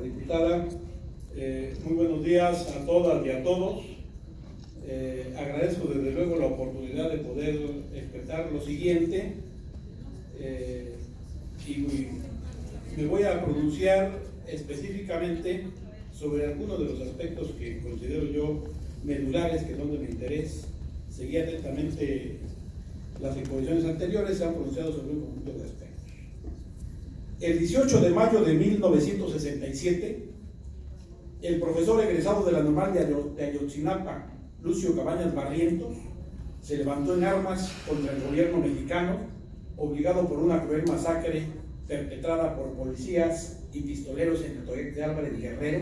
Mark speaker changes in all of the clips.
Speaker 1: Diputada, muy buenos días a todas y a todos. Agradezco desde luego la oportunidad de poder expresar lo siguiente y me voy a pronunciar específicamente sobre algunos de los aspectos que considero yo medulares, que son de mi interés. Seguí atentamente las exposiciones anteriores, se han pronunciado sobre un conjunto de aspectos. El 18 de mayo de 1967, el profesor egresado de la Normal de Ayotzinapa, Lucio Cabañas Barrientos, se levantó en armas contra el gobierno mexicano, obligado por una cruel masacre perpetrada por policías y pistoleros en el Torete de Álvarez Guerrero.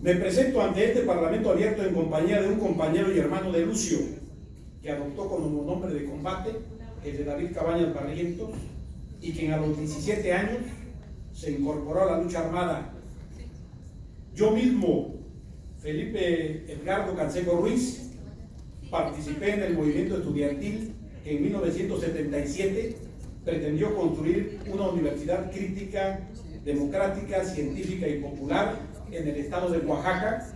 Speaker 1: Me presento ante este Parlamento abierto en compañía de un compañero y hermano de Lucio, que adoptó como nombre de combate el de David Cabañas Barrientos, y quien a los 17 años se incorporó a la lucha armada. Yo mismo, Felipe Edgardo Canseco Ruiz, participé en el movimiento estudiantil que en 1977 pretendió construir una universidad crítica, democrática, científica y popular en el estado de Oaxaca,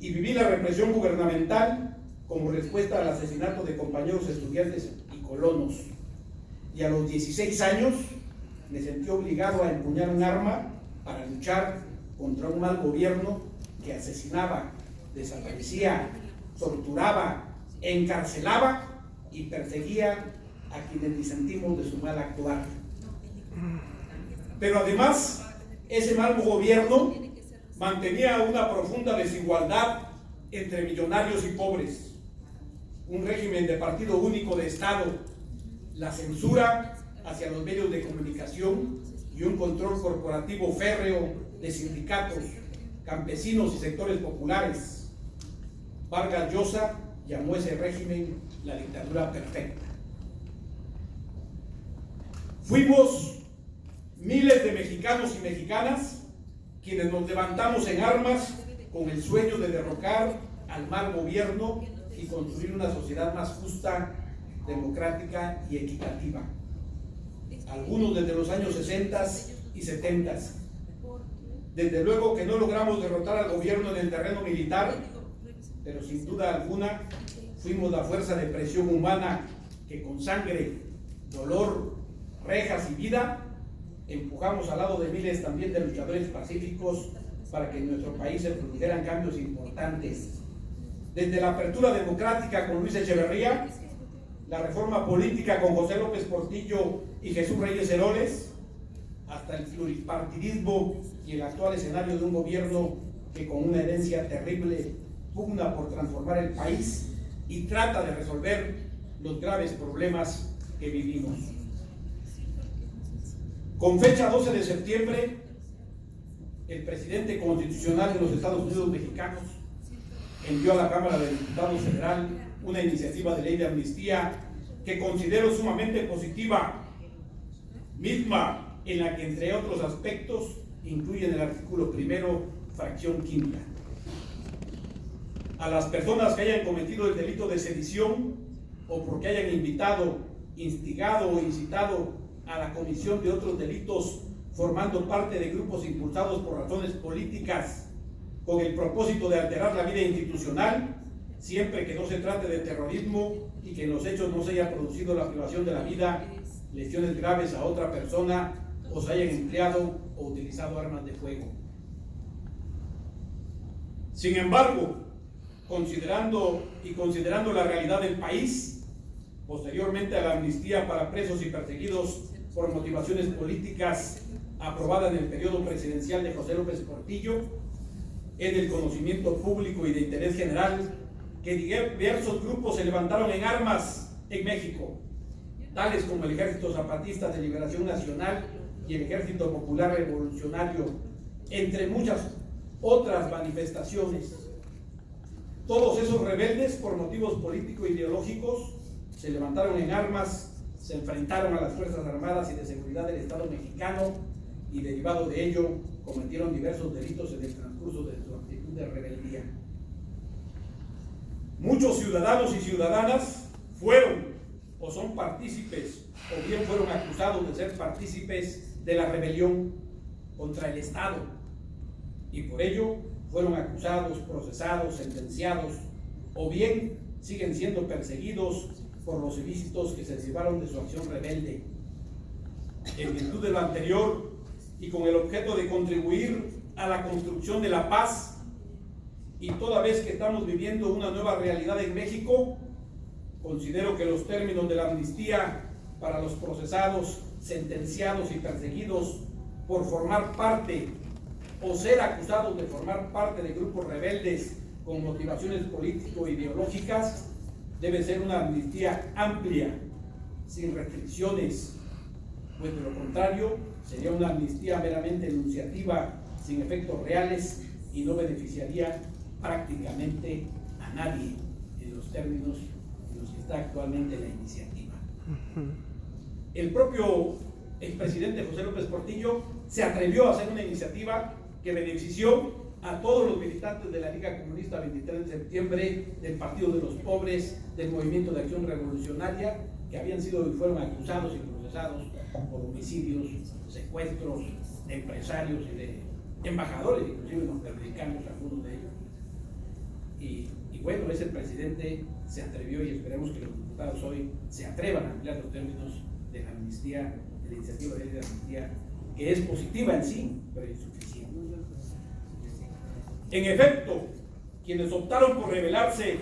Speaker 1: y viví la represión gubernamental como respuesta al asesinato de compañeros estudiantes y colonos. Y a los 16 años me sentí obligado a empuñar un arma para luchar contra un mal gobierno que asesinaba, desaparecía, torturaba, encarcelaba y perseguía a quienes disentimos de su mal actuar. Pero además, ese mal gobierno mantenía una profunda desigualdad entre millonarios y pobres, un régimen de partido único de Estado, la censura hacia los medios de comunicación y un control corporativo férreo de sindicatos, campesinos y sectores populares. Vargas Llosa llamó ese régimen la dictadura perfecta. Fuimos miles de mexicanos y mexicanas quienes nos levantamos en armas con el sueño de derrocar al mal gobierno y construir una sociedad más justa, democrática y equitativa. Algunos desde los años 60 y 70. Desde luego que no logramos derrotar al gobierno en el terreno militar, pero sin duda alguna fuimos la fuerza de presión humana que con sangre, dolor, rejas y vida empujamos al lado de miles también de luchadores pacíficos para que en nuestro país se produjeran cambios importantes. Desde la apertura democrática con Luis Echeverría, la reforma política con José López Portillo y Jesús Reyes Heroles, hasta el pluripartidismo y el actual escenario de un gobierno que con una herencia terrible pugna por transformar el país y trata de resolver los graves problemas que vivimos. Con fecha 12 de septiembre, el presidente constitucional de los Estados Unidos mexicanos envió a la Cámara de Diputados Federal una iniciativa de ley de amnistía que considero sumamente positiva, misma en la que entre otros aspectos incluye en el artículo primero, fracción quinta. A las personas que hayan cometido el delito de sedición o porque hayan invitado, instigado o incitado a la comisión de otros delitos formando parte de grupos impulsados por razones políticas con el propósito de alterar la vida institucional, siempre que no se trate de terrorismo y que en los hechos no se haya producido la privación de la vida, lesiones graves a otra persona o se hayan empleado o utilizado armas de fuego. Sin embargo, considerando la realidad del país, posteriormente a la amnistía para presos y perseguidos por motivaciones políticas aprobada en el periodo presidencial de José López Portillo, es del conocimiento público y de interés general que diversos grupos se levantaron en armas en México, tales como el Ejército Zapatista de Liberación Nacional y el Ejército Popular Revolucionario, entre muchas otras manifestaciones. Todos esos rebeldes, por motivos político-ideológicos, se levantaron en armas, se enfrentaron a las Fuerzas Armadas y de Seguridad del Estado mexicano y, derivado de ello, cometieron diversos delitos en el transcurso de su actitud de rebeldía. Muchos ciudadanos y ciudadanas fueron o son partícipes o bien fueron acusados de ser partícipes de la rebelión. contra el Estado, y por ello fueron acusados, procesados, sentenciados, o bien siguen siendo perseguidos por los ilícitos que se derivaron de su acción rebelde. En virtud de lo anterior y con el objeto de contribuir a la construcción de la paz, y toda vez que estamos viviendo una nueva realidad en México, considero que los términos de la amnistía para los procesados, sentenciados y perseguidos por formar parte o ser acusados de formar parte de grupos rebeldes con motivaciones político-ideológicas debe ser una amnistía amplia, sin restricciones, pues de lo contrario sería una amnistía meramente enunciativa, sin efectos reales, y no beneficiaría prácticamente a nadie en los términos en los que está actualmente la iniciativa. El propio expresidente José López Portillo se atrevió a hacer una iniciativa que benefició a todos los militantes de la Liga Comunista 23 de septiembre, del Partido de los Pobres, del Movimiento de Acción Revolucionaria, que habían sido y fueron acusados y procesados por homicidios, secuestros de empresarios y de embajadores, inclusive norteamericanos, algunos de ellos. Y bueno, ese presidente se atrevió, y esperemos que los diputados hoy se atrevan a ampliar los términos de la amnistía, de la iniciativa de ley de amnistía, que es positiva en sí, pero insuficiente. En efecto, quienes optaron por rebelarse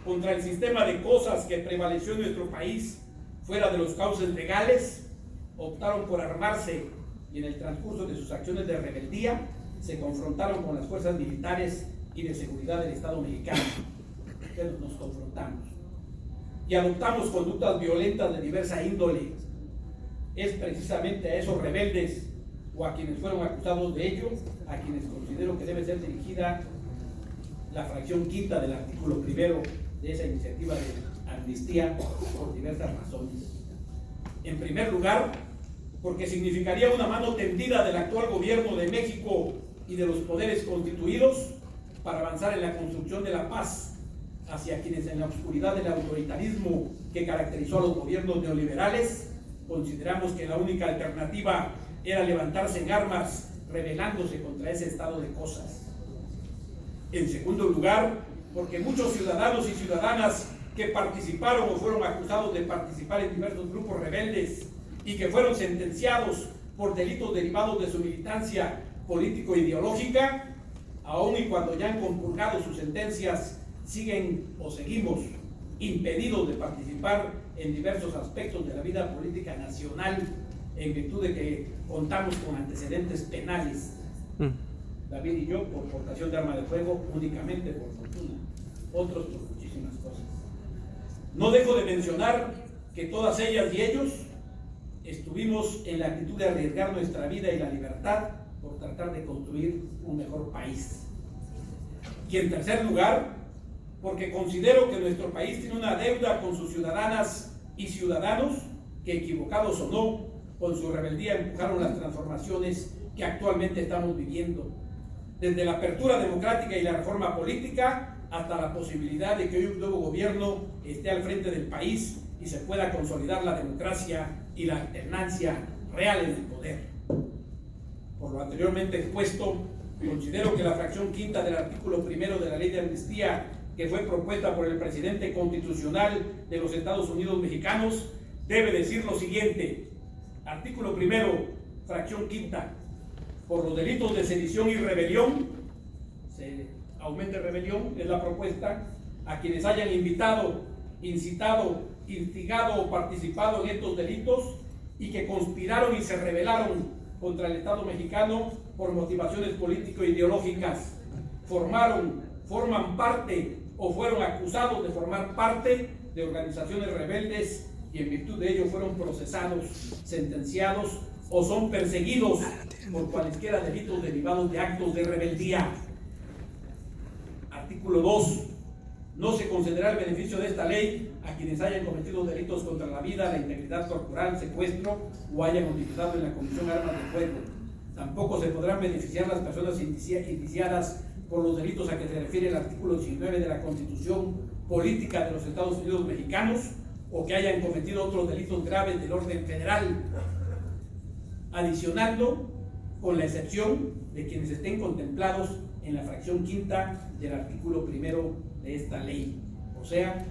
Speaker 1: contra el sistema de cosas que prevaleció en nuestro país fuera de los cauces legales, optaron por armarse, y en el transcurso de sus acciones de rebeldía se confrontaron con las fuerzas militares y de seguridad del Estado mexicano. Entonces nos confrontamos y adoptamos conductas violentas de diversa índole. Es precisamente a esos rebeldes, o a quienes fueron acusados de ello, a quienes considero que debe ser dirigida la fracción quinta del artículo primero de esa iniciativa de amnistía, por diversas razones. En primer lugar, porque significaría una mano tendida del actual gobierno de México y de los poderes constituidos para avanzar en la construcción de la paz hacia quienes, en la oscuridad del autoritarismo que caracterizó a los gobiernos neoliberales, consideramos que la única alternativa era levantarse en armas, rebelándose contra ese estado de cosas. En segundo lugar, porque muchos ciudadanos y ciudadanas que participaron o fueron acusados de participar en diversos grupos rebeldes y que fueron sentenciados por delitos derivados de su militancia político-ideológica, aun y cuando ya han compurgado sus sentencias, siguen o seguimos impedidos de participar en diversos aspectos de la vida política nacional, en virtud de que contamos con antecedentes penales. David y yo por portación de arma de fuego, únicamente por fortuna, otros por muchísimas cosas. No dejo de mencionar que todas ellas y ellos estuvimos en la actitud de arriesgar nuestra vida y la libertad por tratar de construir un mejor país. Y en tercer lugar, porque considero que nuestro país tiene una deuda con sus ciudadanas y ciudadanos que, equivocados o no, con su rebeldía empujaron las transformaciones que actualmente estamos viviendo, desde la apertura democrática y la reforma política hasta la posibilidad de que hoy un nuevo gobierno esté al frente del país y se pueda consolidar la democracia y la alternancia real en el poder. Por lo anteriormente expuesto, considero que la fracción quinta del artículo primero de la ley de amnistía, que fue propuesta por el presidente constitucional de los Estados Unidos mexicanos, debe decir lo siguiente. Artículo primero, fracción quinta. Por los delitos de sedición y rebelión, se aumente rebelión, es la propuesta, a quienes hayan invitado, incitado, instigado o participado en estos delitos y que conspiraron y se rebelaron contra el Estado mexicano por motivaciones político-ideológicas, forman parte o fueron acusados de formar parte de organizaciones rebeldes y en virtud de ello fueron procesados, sentenciados o son perseguidos por cualesquiera delitos derivados de actos de rebeldía. Artículo 2. No se concederá el beneficio de esta ley a quienes hayan cometido delitos contra la vida, la integridad corporal, secuestro o hayan utilizado en la comisión de armas de fuego. Tampoco se podrán beneficiar las personas indiciadas por los delitos a que se refiere el artículo 19 de la Constitución Política de los Estados Unidos Mexicanos o que hayan cometido otros delitos graves del orden federal, adicionando con la excepción de quienes estén contemplados en la fracción quinta del artículo primero de esta ley, o sea,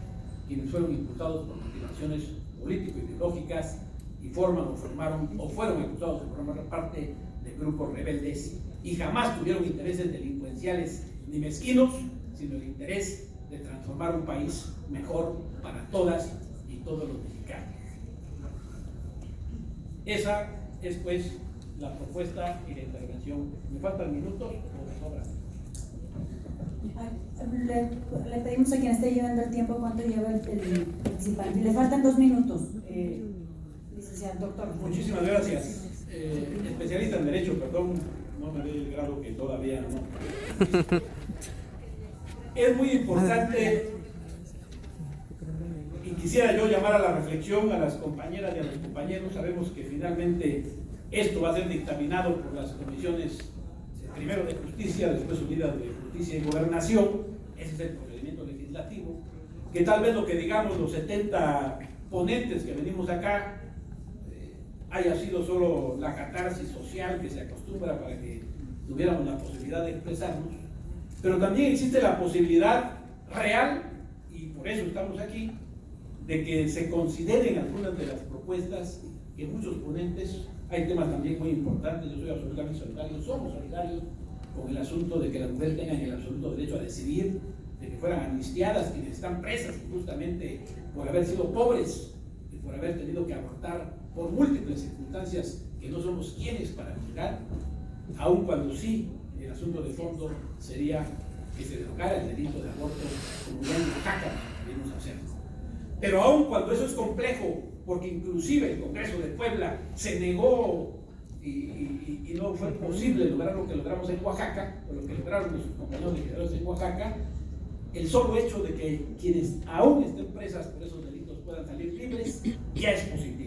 Speaker 1: quienes fueron imputados por motivaciones político-ideológicas y forman o formaron o fueron acusados de formar parte de grupos rebeldes y jamás tuvieron intereses delincuenciales ni mezquinos, sino el interés de transformar un país mejor para todas y todos los mexicanos. Esa es pues la propuesta y la intervención. ¿Me faltan minutos o me sobran?
Speaker 2: Le pedimos a quien esté llevando el tiempo cuánto lleva el participante. Le faltan 2 minutos, licenciado, doctor.
Speaker 1: Muchísimas gracias. Especialista en Derecho, perdón, no me doy el grado que todavía no. Es muy importante y quisiera yo llamar a la reflexión a las compañeras y a los compañeros. Sabemos que finalmente esto va a ser dictaminado por las comisiones, primero de Justicia, después unidas de Justicia y Gobernación. Ese es el procedimiento legislativo, que tal vez lo que digamos los 70 ponentes que venimos acá haya sido solo la catarsis social que se acostumbra para que tuviéramos la posibilidad de expresarnos, pero también existe la posibilidad real, y por eso estamos aquí, de que se consideren algunas de las propuestas que muchos ponentes. Hay temas también muy importantes. Yo soy absolutamente solidario, somos solidarios con el asunto de que las mujeres tengan el absoluto derecho a decidir, de que fueran amnistiadas quienes están presas justamente por haber sido pobres y por haber tenido que abortar por múltiples circunstancias que no somos quienes para juzgar, aun cuando sí el asunto de fondo sería que se derogara el delito de aborto, como ya en Oaxaca queremos hacerlo. Pero aun cuando eso es complejo, porque inclusive el Congreso de Puebla se negó y no fue posible lograr lo que logramos en Oaxaca, o lo que lograron nuestros compañeros legisladores en Oaxaca, el solo hecho de que quienes aún estén presas por esos delitos puedan salir libres, ya es posible.